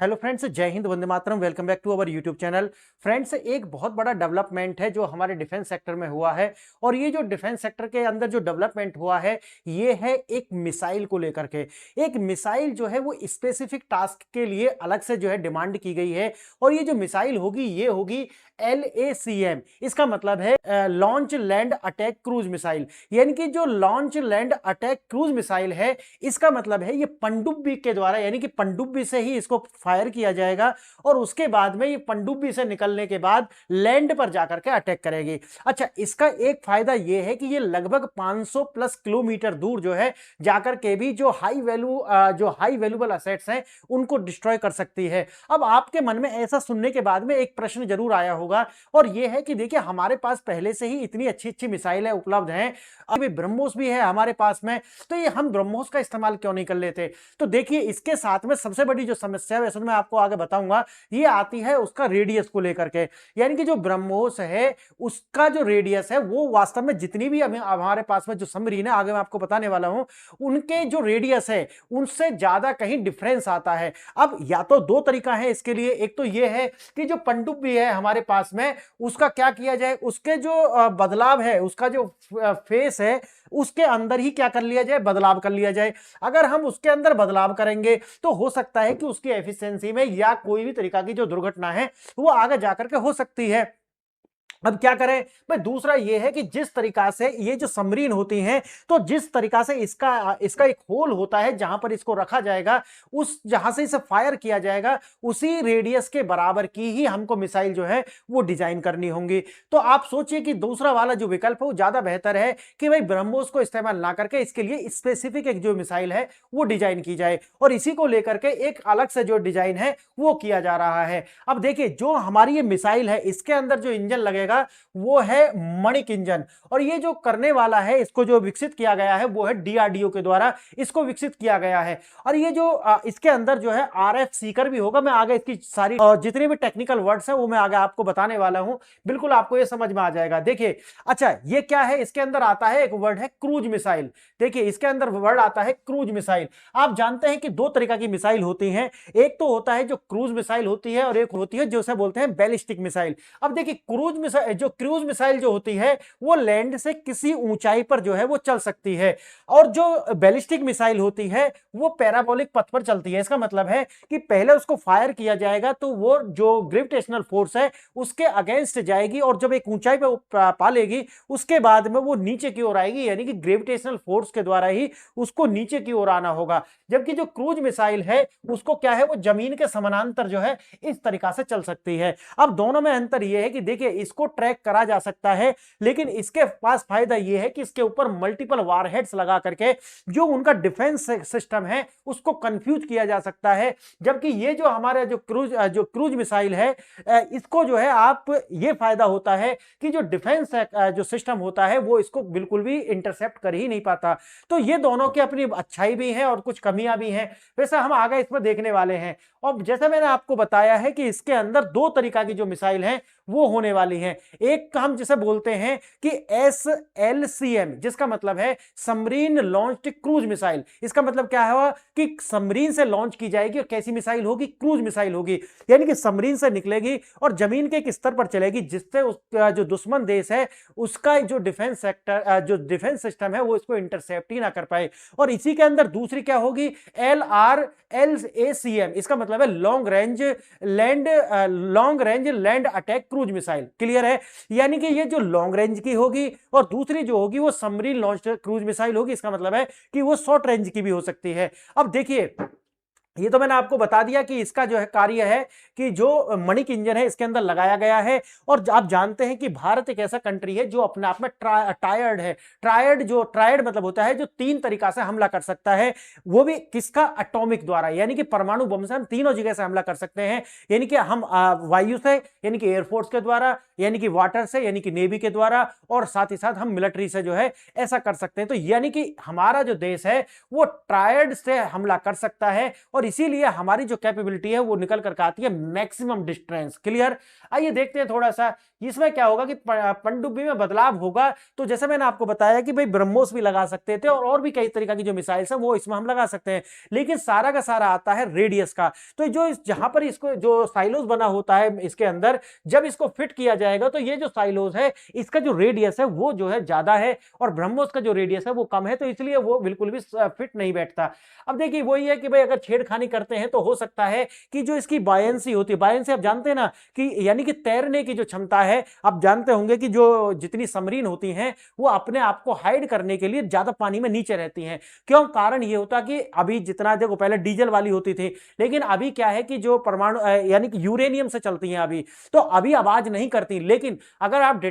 Hello friends, जय हिंद, वंदे मातरम। Welcome back to our YouTube channel. Friends, एक बहुत बड़ा डेवलपमेंट है जो हमारे डिफेंस सेक्टर में हुआ है। और ये जो डिफेंस सेक्टर के अंदर जो डेवलपमेंट हुआ है, ये है एक मिसाइल को लेकर के। एक मिसाइल जो है वो स्पेसिफिक टास्क के लिए अलग से जो है डिमांड की गई है। और ये जो मिसाइल होगी ये होगी LACM। इसका मतलब है launch land attack cruise missile. यानी कि जो launch land attack cruise missile है, इसका मतलब है ये पनडुब्बी के द्वारा, यानी कि पनडुब्बी से ही इसको फायर किया जाएगा और उसके बाद में ये पनडुब्बी से निकलने के बाद लैंड पर जाकर के अटैक करेगी। अच्छा, इसका एक फायदा ये है कि ये लगभग 500 प्लस किलोमीटर दूर जो है जाकर के भी जो हाई वैल्यूबल असेट्स हैं उनको डिस्ट्रॉय कर सकती है। अब आपके मन में ऐसा सुनने के बाद में एक प्रश्न जरूर आया होगा, और ये है कि देखिए, हमारे पास पहले से ही इतनी अच्छी अच्छी मिसाइलें उपलब्ध हैं, अभी ब्रह्मोस भी है हमारे पास में, तो ये हम ब्रह्मोस का इस्तेमाल क्यों नहीं कर लेते? तो देखिए, इसके साथ में सबसे बड़ी जो समस्या है, वैसे मैं आपको आगे बताऊंगा, ये आती है उसका रेडियस को लेकर के। यानी कि जो ब्रह्मोस है उसका जो रेडियस है वो वास्तव में जितनी भी हमारे पास में जो सबमरीन है, आगे मैं आपको बताने वाला हूं, उनके जो रेडियस है उनसे ज्यादा कहीं डिफरेंस आता है। अब या तो दो तरीका है इसके लिए। एक तो ये है कि जो पनडुब्बी है हमारे पास में, उसका क्या किया जाए, उसके जो बदलाव है, उसका जो फेस है, उसके अंदर ही क्या कर लिया जाए, बदलाव कर लिया जाए। अगर हम उसके अंदर बदलाव करेंगे तो हो सकता है कि उसकी एफिशिएंसी में या कोई भी तरीका की जो दुर्घटना है वो आगे जाकर के हो सकती है। अब क्या करें भाई? दूसरा ये है कि जिस तरीका से ये जो सबमरीन होती हैं, तो जिस तरीका से इसका इसका एक होल होता है जहां पर इसको रखा जाएगा, उस जहां से इसे फायर किया जाएगा, उसी रेडियस के बराबर की ही हमको मिसाइल जो है वो डिजाइन करनी होंगी। तो आप सोचिए कि दूसरा वाला जो विकल्प है वो ज्यादा बेहतर है कि भाई ब्रह्मोस को इस्तेमाल ना करके इसके लिए स्पेसिफिक एक जो मिसाइल है वो डिजाइन की जाए, और इसी को लेकर के एक अलग से जो डिजाइन है वो किया जा रहा है। अब देखिए, जो हमारी ये मिसाइल है, इसके अंदर जो इंजन लगेगा वो है मणिक इंजन। और ये जो करने वाला है, इसको जो विकसित किया गया है वो है DRDO के द्वारा इसको विकसित किया गया है। और ये जो इसके अंदर जो है RF सीकर भी होगा। मैं आगे इसकी सारी जितने भी टेक्निकल वर्ड्स हैं वो मैं आगे आपको बताने वाला हूं, बिल्कुल आपको ये समझ में आ जाएगा। देखिए, अच्छा ये क्या है, इसके अंदर आता है एक वर्ड है क्रूज मिसाइल। देखिए, इसके अंदर वर्ड आता है क्रूज मिसाइल। आप जानते हैं कि दो तरीका की मिसाइल होती हैं। एक तो होता है जो क्रूज मिसाइल होती है, और एक होती है जो उसे बोलते हैं बैलिस्टिक मिसाइल। अब देखिए, क्रूज मिसाइल जो होती है वो लैंड से किसी ऊंचाई पर जो है वो चल सकती है, और जो बैलिस्टिक मिसाइल होती है वो पैराबोलिक पथ पर चलती है। इसका मतलब है कि पहले उसको फायर किया जाएगा तो वो जो ग्रेविटेशनल फोर्स है उसके अगेंस्ट जाएगी, और जब एक ऊंचाई पर पा लेगी उसके बाद में वो नीचे की ओर आएगी, यानी कि ग्रेविटेशनल फोर्स के द्वारा ही उसको नीचे की ओर आना होगा। जबकि जो क्रूज मिसाइल है उसको क्या है, वो जमीन के समानांतर जो है इस तरीका से चल सकती है। अब दोनों में अंतर यह है कि देखिए, इसको ट्रैक करा जा सकता है, लेकिन इसके पास फायदा यह है कि इसके ऊपर मल्टीपल वारहेड्स लगा करके जो उनका डिफेंस सिस्टम है उसको कंफ्यूज किया जा सकता है। जबकि ये जो हमारे जो क्रूज मिसाइल है, इसको जो है आप, ये फायदा होता है कि जो डिफेंस जो सिस्टम होता है वो इसको बिल्कुल भी इंटरसेप्ट कर ही नहीं पाता। तो ये दोनों की अपनी अच्छाई भी है और कुछ कमियां भी हैं। वैसे हम आगे इसमें देखने वाले हैं। और जैसा मैंने आपको बताया है कि इसके अंदर दो तरीका की जो मिसाइल हैं वो होने वाली हैं। एक हम जिसे बोलते हैं कि SLCM, जिसका मतलब है सबमरीन लॉन्च्ड क्रूज मिसाइल। इसका मतलब क्या है कि सबमरीन से लॉन्च की जाएगी, और कैसी मिसाइल होगी, क्रूज मिसाइल होगी। यानी कि सबमरीन से निकलेगी और जमीन के एक स्तर पर चलेगी, जिससे जो दुश्मन देश है उसका जो डिफेंस सेक्टर, जो डिफेंस सिस्टम है वो इसको इंटरसेप्ट ही ना कर पाए। और इसी के अंदर दूसरी क्या होगी, LRLACM। इसका मतलब है long range land attack cruise missile. Clear है? यानी कि ये जो लॉन्ग रेंज की होगी और दूसरी जो होगी वो सबमरीन लॉन्च्ड क्रूज मिसाइल होगी। इसका मतलब है कि वो शॉर्ट रेंज की भी हो सकती है। अब देखिए, ये तो मैंने आपको बता दिया कि इसका जो है कार्य है कि जो मणिक इंजन है इसके अंदर लगाया गया है। और आप जानते हैं कि भारत एक ऐसा कंट्री है जो अपने आप में टायर्ड है। ट्रायड मतलब होता है जो तीन तरीका से हमला कर सकता है, वो भी किसका, एटॉमिक द्वारा। यानी कि परमाणु बम से हम तीनों जगह से हमला कर सकते हैं। यानी कि हम वायु से, यानी कि एयरफोर्स के द्वारा, यानी कि वाटर से, यानी कि नेवी के द्वारा, और साथ ही साथ हम मिलिट्री से जो है ऐसा कर सकते हैं। तो यानी कि हमारा जो देश है वो ट्रायड से हमला कर सकता है, और इसीलिए हमारी जो कैपेबिलिटी है वो निकल कर आती है मैक्सिमम डिस्टेंस। क्लियर? आइए देखते हैं थोड़ा सा इसमें क्या होगा कि पनडुब्बी में बदलाव होगा। तो जैसे मैंने आपको बताया कि भाई ब्रह्मोस भी लगा सकते थे, और भी कई तरीका की जो मिसाइल्स है वो इसमें हम लगा सकते हैं, लेकिन सारा का सारा आता है रेडियस का। तो जो जहां पर इसको जो साइलोज बना होता है इसके अंदर, जब इसको फिट किया जाएगा तो ये जो साइलोज है इसका जो रेडियस है वो जो है ज्यादा है, और ब्रह्मोस का जो रेडियस है वो कम है, तो इसलिए वो बिल्कुल भी फिट नहीं बैठता। अब देखिए वही है कि भाई अगर छेड़खानी करते हैं तो हो सकता है कि जो इसकी बायंसी होती है, बायंसी आप जानते हैं ना कि यानी कि तैरने की जो क्षमता है, आप जानते होंगे कि जो जितनी सबमरीन होती हैं वो अपने आप को हाइड करने के लिए ज्यादा पानी में नीचे रहती हैं। क्यों? कारण ये होता कि अभी जितना देखो पहले डीजल वाली होती थी, लेकिन अभी क्या है कि जो परमाणु यानी कि यूरेनियम से चलती हैं अभी, तो अभी आवाज नहीं करती, लेकिन अगर आप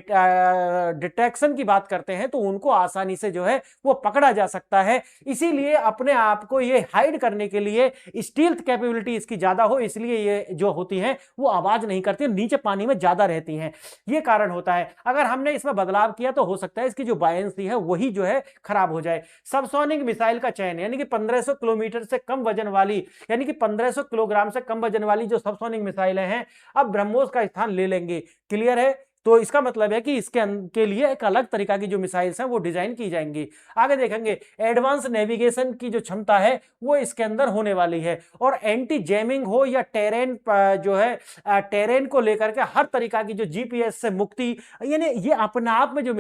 डिटेक्शन की बात करते हैं तो उनको आसानी से जो है वो पकड़ा जा सकता है। इसीलिए अपने आप को ये हाइड करने के लिए स्टील्थ कैपेबिलिटी इसकी ज्यादा हो, इसलिए ये जो होती है वो आवाज नहीं करती, नीचे पानी में ज्यादा रहती हैं, ये कारण होता है। अगर हमने इसमें बदलाव किया तो हो सकता है इसकी जो बायंसी है वही जो है खराब हो जाए। सबसोनिक मिसाइल का चयन, यानी कि 1500 किलोमीटर से कम वजन वाली, यानी कि 1500 किलोग्राम से कम वजन वाली जो सबसोनिक मिसाइलें हैं अब ब्रह्मोस का स्थान ले लेंगे। क्लियर है? तो इसका मतलब है कि इसके के लिए एक अलग तरीका की जो मिसाइल्स हैं वो डिजाइन की जाएंगी। आगे देखेंगे एडवांस नेविगेशन की जो क्षमता है वो इसके अंदर होने वाली है, और एंटी जैमिंग हो या टेरेन जो है टेरेन को लेकर के हर तरीका की जो जीपीएस से मुक्ति, यानी ये अपने आप में जो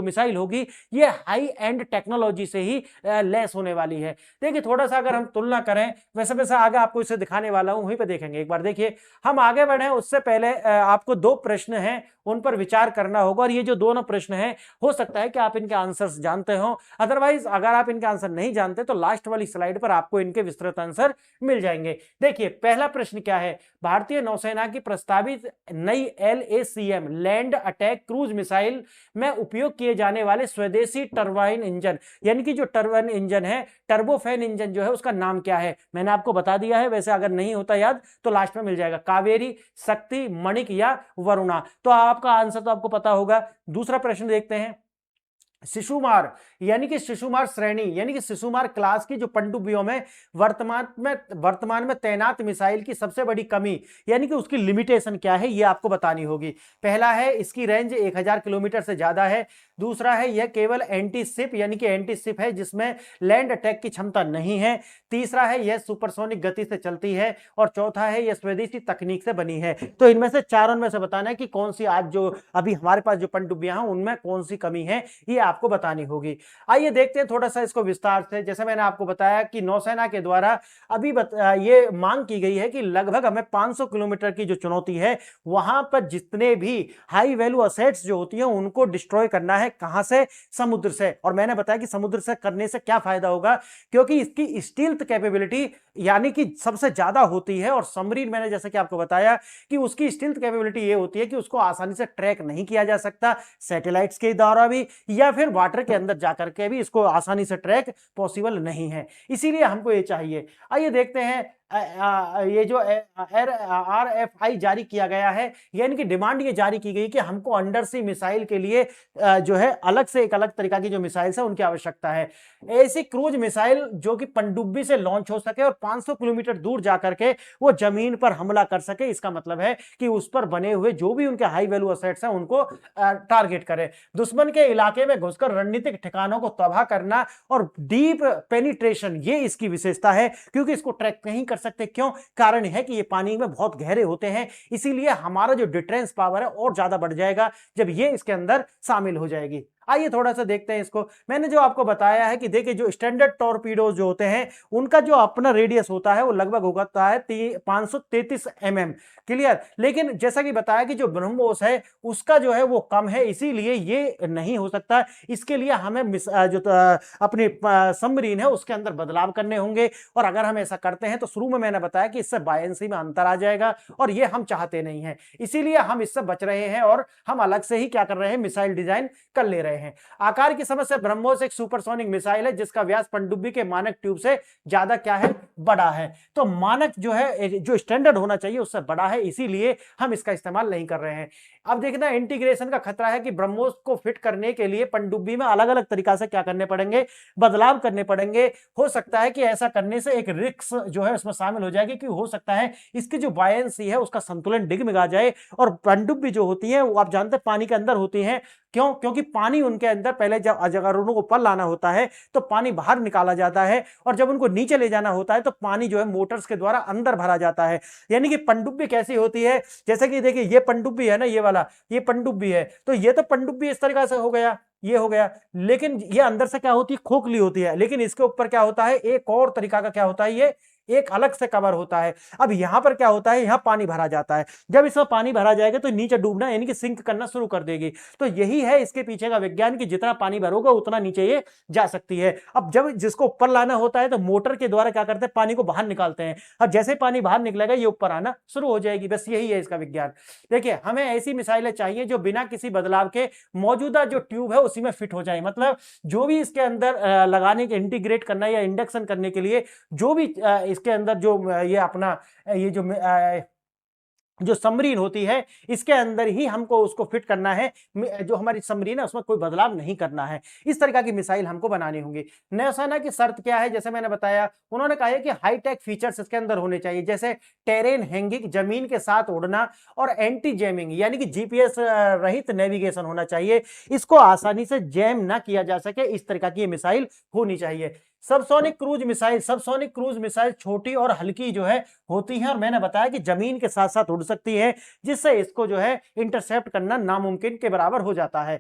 मिसाइल होगी ये हाई एंड टेक्नोलॉजी से ही लेस होने वाली है। देखिए थोड़ा सा अगर हम तुलना करें, वैसे वैसे आगे आपको इसे दिखाने वाला हूं, वहीं पे देखेंगे। एक बार देखिए, हम आगे बढ़े उससे पहले आपको दो प्रश्न हैं उन पर विचार करना होगा, और ये जो दोनों प्रश्न हैं हो सकता है कि आप इनके आंसर्स जानते हो, अदरवाइज अगर आप इनके आंसर नहीं जानते तो लास्ट वाली स्लाइड पर आपको इनके विस्तृत आंसर मिल जाएंगे। देखिए पहला प्रश्न क्या है, भारतीय नौसेना की प्रस्तावित नई LACM land attack cruise missile में उपयोग किए जाने वाले स्वदेशी टरबाइन इंजन, यानी कि जो टरबाइन इंजन है, टर्बोफैन इंजन जो है, उसका नाम क्या है? मैंने आपको बता दिया है, वैसे अगर नहीं होता याद तो लास्ट में मिल जाएगा, कावेरी, शक्ति, मणिक या वरुणा। तो आपका आंसर तो आपको पता होगा। दूसरा प्रश्न देखते हैं, शिशुमार यानी कि शिशुमार श्रेणी यानी कि शिशुमार क्लास की जो पनडुब्बियों में वर्तमान में तैनात मिसाइल की सबसे बड़ी कमी यानी कि उसकी लिमिटेशन क्या है, ये आपको बतानी होगी। पहला है इसकी रेंज 1000 किलोमीटर से ज्यादा है। दूसरा है यह केवल एंटी शिप यानी कि एंटी शिप है जिसमें लैंड अटैक की क्षमता नहीं है। तीसरा है यह सुपरसोनिक गति से चलती है, और चौथा है यह स्वदेशी तकनीक से बनी है। तो इनमें से चारों में से बताना है कि कौन सी आज जो अभी हमारे पास जो पनडुब्बियां हैं उनमें कौन सी कमी है, ये आपको बतानी होगी। आइए देखते हैं थोड़ा सा इसको विस्तार से। जैसे मैंने आपको बताया कि नौसेना के द्वारा अभी ये मांग की गई है कि लगभग हमें 500 किलोमीटर की जो चुनौती है वहां पर जितने भी हाई वैल्यू असेट्स जो होती हैं उनको डिस्ट्रॉय करना है। कहां से? समुद्र से। और मैंने बताया कि समुद्र से करने से क्या फायदा होगा, क्योंकि इसकी स्टील्थ कैपेबिलिटी यानी कि सबसे ज्यादा होती है, और सबमरीन मैंने जैसे कि आपको बताया कि उसकी स्टील्थ कैपेबिलिटी ये होती है कि उसको आसानी से ट्रैक नहीं किया जा सकता सैटेलाइट्स के द्वारा भी, या फिर वाटर के अंदर जाकर के भी इसको आसानी से ट्रैक पॉसिबल नहीं है, इसीलिए हमको ये चाहिए। आइए देखते हैं ये जो RFI जारी किया गया है, यानी कि डिमांड ये जारी की गई कि हमको अंडर सी मिसाइल के लिए जो है अलग से एक अलग तरीका की जो मिसाइल्स है उनकी आवश्यकता है। ऐसी क्रूज मिसाइल जो कि पनडुब्बी से लॉन्च हो सके और 500 किलोमीटर दूर जाकर के वो जमीन पर हमला कर सके। इसका मतलब है कि उस पर बने हुए जो भी उनके हाई वैल्यू असेट्स हैं उनको टारगेट करे, दुश्मन के इलाके में घुसकर रणनीतिक ठिकानों को तबाह करना और डीप पेनिट्रेशन, ये इसकी विशेषता है, क्योंकि इसको ट्रैक नहीं कर सकते। क्यों? कारण है कि ये पानी में बहुत गहरे होते हैं, इसीलिए हमारा जो डिफरेंस पावर है और ज्यादा बढ़ जाएगा जब ये इसके अंदर शामिल हो जाएगी। आइए थोड़ा सा देखते हैं इसको। मैंने जो आपको बताया है कि देखिए जो स्टैंडर्ड टॉर्पीडोज जो होते हैं उनका जो अपना रेडियस होता है वो लगभग होता है 533 mm। क्लियर? लेकिन जैसा कि बताया कि जो ब्रह्मोस है उसका जो है वो कम है, इसीलिए ये नहीं हो सकता। इसके लिए हमें जो अपनी सबमरीन है उसके अंदर बदलाव करने होंगे, और अगर हम ऐसा करते हैं तो शुरू में मैंने बताया कि इससे बायंसी में अंतर आ जाएगा, और ये हम चाहते नहीं है, इसीलिए हम इससे बच रहे हैं और हम अलग से ही क्या कर रहे हैं, मिसाइल डिजाइन कर ले रहे हैं। गए हैं। आकार की समस्या, ब्रह्मोस एक सुपरसोनिक मिसाइल है जिसका व्यास पनडुब्बी के मानक ट्यूब से ज्यादा क्या है, बड़ा है। तो मानक जो है, जो स्टैंडर्ड होना चाहिए उससे बड़ा है, इसीलिए हम इसका इस्तेमाल नहीं कर रहे हैं। अब देखना, इंटीग्रेशन का खतरा है कि ब्रह्मोस को फिट करने के लिए पनडुब्बी में अलग अलग तरीका से क्या करने पड़ेंगे, बदलाव करने पड़ेंगे। हो सकता है कि ऐसा करने से एक रिस्क जो है उसमें शामिल हो जाएगी कि हो सकता है इसकी जो बायंसी है उसका संतुलन डिगमिगा जाए। और पनडुब्बी जो होती है वो आप जानते हैं पानी के अंदर होती हैं। क्यों? क्योंकि पानी उनके अंदर, पहले जब अगर उनको ऊपर लाना होता है तो पानी बाहर निकाला जाता है, और जब उनको नीचे ले जाना होता है तो पानी जो है मोटर्स के द्वारा अंदर भरा जाता है। यानी कि पनडुब्बी कैसी होती है, जैसे कि देखिए ये पनडुब्बी है ना, ये वाला, ये पनडुब्बी है, तो ये तो पनडुब्बी इस तरीके से हो गया, ये हो गया, लेकिन ये अंदर से क्या होती है, खोखली होती है, लेकिन इसके ऊपर क्या होता है, एक और तरीका का क्या होता है, ये एक अलग से कवर होता है। अब यहां पर क्या होता है, यहां पानी भरा जाता है, जब इसमें पानी भरा जाएगा तो नीचे डूबना यानी कि सिंक करना शुरू कर देगी। तो यही है इसके पीछे का विज्ञान कि जितना पानी भरोगा उतना नीचे ये जा सकती है। अब जब जिसको ऊपर लाना होता है तो मोटर के द्वारा क्या करते हैं, पानी को बाहर निकालते हैं। अब जैसे पानी बाहर निकलेगा ये ऊपर आना शुरू हो जाएगी, बस यही है इसका विज्ञान। देखिए, हमें ऐसी मिसाइलें चाहिए जो बिना किसी बदलाव के मौजूदा जो ट्यूब है उसी में फिट हो जाए। मतलब जो भी इसके अंदर लगाने के, इंटीग्रेट करना या इंडक्शन करने के लिए जो भी इसके अंदर जो ये अपना ये जो सबमरीन होती है इसके अंदर ही हमको उसको फिट करना है। जो हमारी सबमरीन है उसमें कोई बदलाव नहीं करना है। इस तरह की मिसाइल हमको बनानी होंगी। नौसेना की शर्त क्या है, जैसे मैंने बताया, उन्होंने कहा है कि हाईटेक फीचर्स इसके अंदर होने चाहिए, जैसे टेरेन हैंगिंग, जमीन के साथ उड़ना, और एंटी जैमिंग यानी कि जीपीएस रहित नेविगेशन होना चाहिए। इसको आसानी से जैम ना किया जा सके, इस तरह की ये मिसाइल होनी चाहिए। Subsonic cruise missile, subsonic cruise missile छोटी और हल्की जो है होती है, और मैंने बताया कि जमीन के साथ साथ उड़ सकती है, जिससे इसको जो है इंटरसेप्ट करना नामुमकिन के बराबर हो जाता है।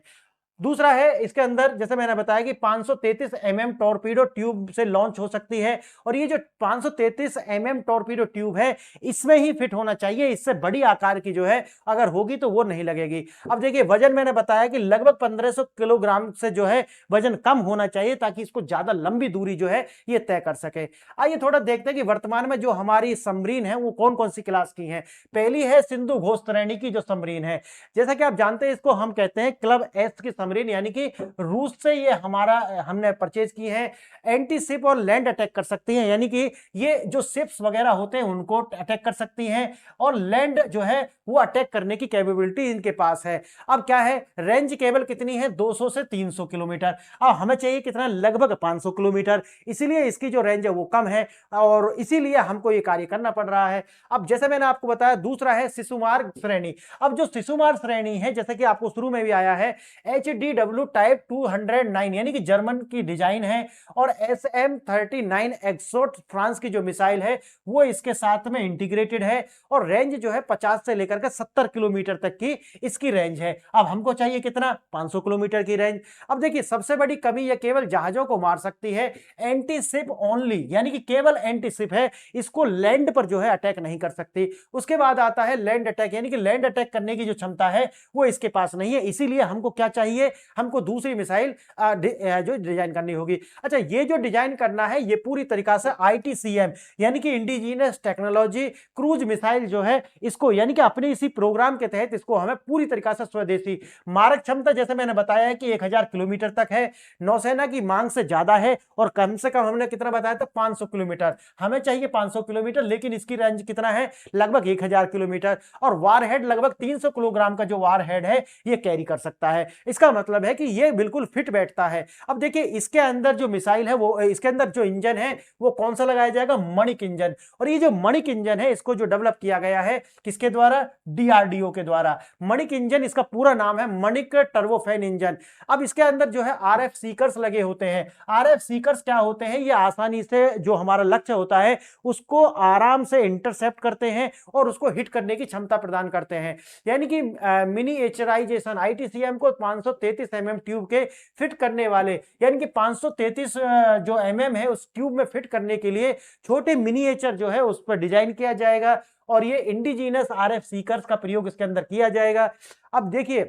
दूसरा है इसके अंदर, जैसे मैंने बताया कि 533 mm टॉर्पीडो ट्यूब से लॉन्च हो सकती है, और ये जो 533 mm टॉर्पीडो ट्यूब है इसमें ही फिट होना चाहिए। इससे बड़ी आकार की जो है अगर होगी तो वो नहीं लगेगी। अब देखिए, वजन मैंने बताया कि लगभग 1500 किलोग्राम से जो है वजन कम होना चाहिए, ताकि इसको ज्यादा लंबी दूरी जो है ये तय कर सके। आइए थोड़ा देखते हैं कि वर्तमान में जो हमारी सबमरीन है वो कौन कौन सी क्लास की है। पहली है सिंधु घोष श्रेणी की जो सबमरीन है, जैसा कि आप जानते हैं इसको हम कहते हैं क्लब एस की सबमरीन, यानी कि रूस से ये हमने परचेज की है। एंटी शिप और लैंड अटैक कर सकती हैं, यानी कि ये जो शिप्स वगैरह होते हैं उनको अटैक कर सकती हैं, और लैंड जो है वो अटैक करने की कैपेबिलिटी इनके पास है। अब क्या है, रेंज केवल कितनी है, 200 से 300 किलोमीटर। अब हमें चाहिए कितना, लगभग 500 किलोमीटर, इसीलिए इसकी जो रेंज है वो कम है, और इसीलिए हमको ये कार्य करना पड़ रहा है। अब जैसे मैंने आपको बताया, दूसरा है शिशुमार श्रेणी। अब जो शिशुमार श्रेणी है, जैसे कि आपको शुरू में भी आया है, HDW टाइप 209 यानी कि जर्मन की डिजाइन है, और SM39 एक्सोट फ्रांस की जो मिसाइल है वो इसके साथ में इंटीग्रेटेड है, और रेंज जो है 50 से लेकर के 70 किलोमीटर तक की इसकी रेंज है। अब हमको चाहिए कितना, 500 किलोमीटर की रेंज। अब देखिए, सबसे बड़ी कमी ये केवल जहाजों को मार सकती है, एंटी शिप ओनली, यानी कि केवल एंटी शिप है, इसको लैंड पर जो है अटैक नहीं कर सकती। उसके बाद आता है लैंड अटैक, यानी कि लैंड अटैक करने की जो क्षमता है वो इसके पास नहीं है, इसीलिए हमको क्या चाहिए, हमको दूसरी मिसाइल जो डिजाइन करनी होगी। अच्छा, ये जो डिजाइन करना है ये पूरी तरीका से ITCM यानी कि इंडिजीनियस टेक्नोलॉजी क्रूज मिसाइल जो है इसको, यानी कि अपने इसी प्रोग्राम के तहत इसको हमें पूरी तरीका से स्वदेशी, मारक क्षमता जैसे मैंने बताया है कि 1000 किलोमीटर तक है, नौसेना की मांग से ज्यादा है, और कम से कम हमने कितना बताया था, 500 किलोमीटर। हमें चाहिए 500 किलोमीटर, लेकिन इसकी रेंज कितना है, लगभग 1000 किलोमीटर, और वारहेड लगभग 300 किलोग्राम का जो वारहेड है ये कैरी कर सकता है। इसका मतलब है कि ये बिल्कुल फिट बैठता है। अब देखिए, इसके अंदर जो मिसाइल है वो, इसके अंदर जो इंजन है वो कौन सा लगाया जाएगा, मणिक इंजन। और ये जो मणिक इंजन है इसको जो डेवलप किया गया है किसके द्वारा, DRDO के द्वारा। मणिक इंजन, इसका पूरा नाम है मणिक टर्बोफैन इंजन। अब इसके अंदर जो है RF सीकर्स लगे होते हैं। RF सीकर्स क्या होते हैं, ये आसानी से जो हमारा लक्ष्य होता है उसको आराम से इंटरसेप्ट करते हैं और उसको हिट करने की क्षमता प्रदान करते हैं। यानी कि मिनिएचराइजेशन, ITCM को 533 mm ट्यूब के फिट करने वाले, यानी कि 533 जो mm है उस ट्यूब में फिट करने के लिए छोटे मिनिएचर जो है उस पर डिजाइन किया जाएगा, और ये इंडिजीनियस RF सीकर्स का प्रयोग इसके अंदर किया जाएगा। अब देखिए,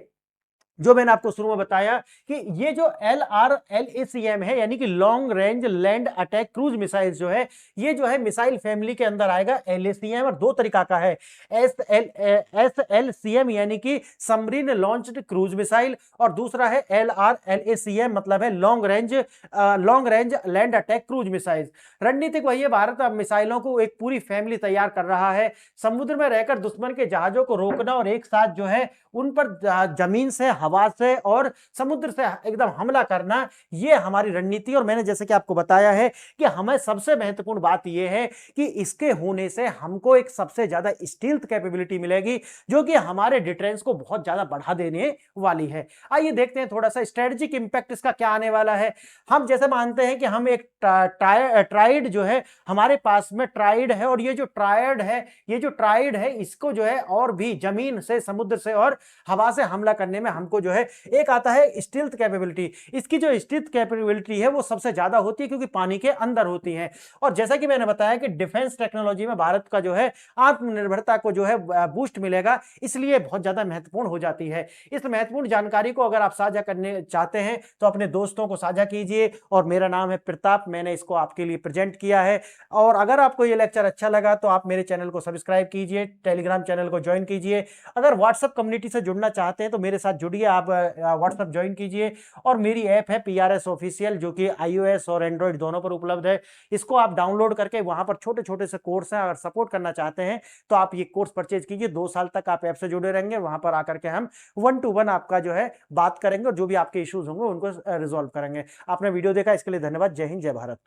जो मैंने आपको शुरू में बताया कि ये जो LRLACM है, यानी कि long range land attack cruise missile जो है, ये जो है मिसाइल फैमिली के अंदर आएगा। LACM और दो तरीका का है, SLCM यानी कि सबमरीन लॉन्च्ड क्रूज मिसाइल, और दूसरा है LRLACM मतलब है long range land attack cruise missile. रणनीति वही है, भारत अब मिसाइलों को एक पूरी फैमिली तैयार कर रहा है। समुद्र में रहकर दुश्मन के जहाजों को रोकना और एक साथ जो है उन पर जमीन से, हवा से और समुद्र से एकदम हमला करना, ये हमारी रणनीति। और मैंने जैसे कि आपको बताया है कि हमें सबसे महत्वपूर्ण बात यह है कि इसके होने से हमको एक सबसे ज्यादा स्टील्थ कैपेबिलिटी मिलेगी, जो कि हमारे डिफेंस को बहुत ज्यादा बढ़ा देने वाली है। आइए देखते हैं थोड़ा सा स्ट्रेटेजिक इंपैक्ट इसका क्या आने वाला है। हम जैसे मानते हैं कि हम एक ट्राइड जो है हमारे पास में ट्राइड है, और ये जो ट्राइड है इसको जो है और भी जमीन से, समुद्र से और हवा से हमला करने में हमको जो है एक आता है स्टील्थ कैपेबिलिटी। इसकी जो स्टील्थ कैपेबिलिटी है वो सबसे ज्यादा होती है क्योंकि पानी के अंदर होती है। और जैसा कि मैंने बताया कि डिफेंस टेक्नोलॉजी में भारत का जो है आत्मनिर्भरता को जो है बूस्ट मिलेगा, इसलिए बहुत ज्यादा महत्वपूर्ण हो जाती है। इस महत्वपूर्ण जानकारी को अगर आप साझा करने चाहते हैं तो अपने दोस्तों को साझा कीजिए। और मेरा नाम है प्रताप, मैंने इसको आपके लिए प्रेजेंट किया है। और अगर आपको ये लेक्चर अच्छा लगा तो आप मेरे चैनल को सब्सक्राइब कीजिए, टेलीग्राम चैनल को ज्वाइन कीजिए। अगर व्हाट्सएप कम्युनिटी से जुड़ना चाहते हैं तो मेरे साथ जुड़िए, आप व्हाट्सएप ज्वाइन कीजिए। और मेरी ऐप है PRS ऑफिशियल, जो कि iOS और एंड्रॉइड दोनों पर उपलब्ध है। इसको आप डाउनलोड करके वहां पर छोटे छोटे से कोर्स हैं, अगर सपोर्ट करना चाहते हैं तो आप ये कोर्स परचेज कीजिए। 2 साल तक आप ऐप से जुड़े रहेंगे, वहां पर आकर के हम 1 to 1 आपका जो है बात करेंगे और जो भी आपके इश्यूज होंगे उनको रिजॉल्व करेंगे। आपने वीडियो देखा इसके लिए धन्यवाद। जय हिंद, जय भारत।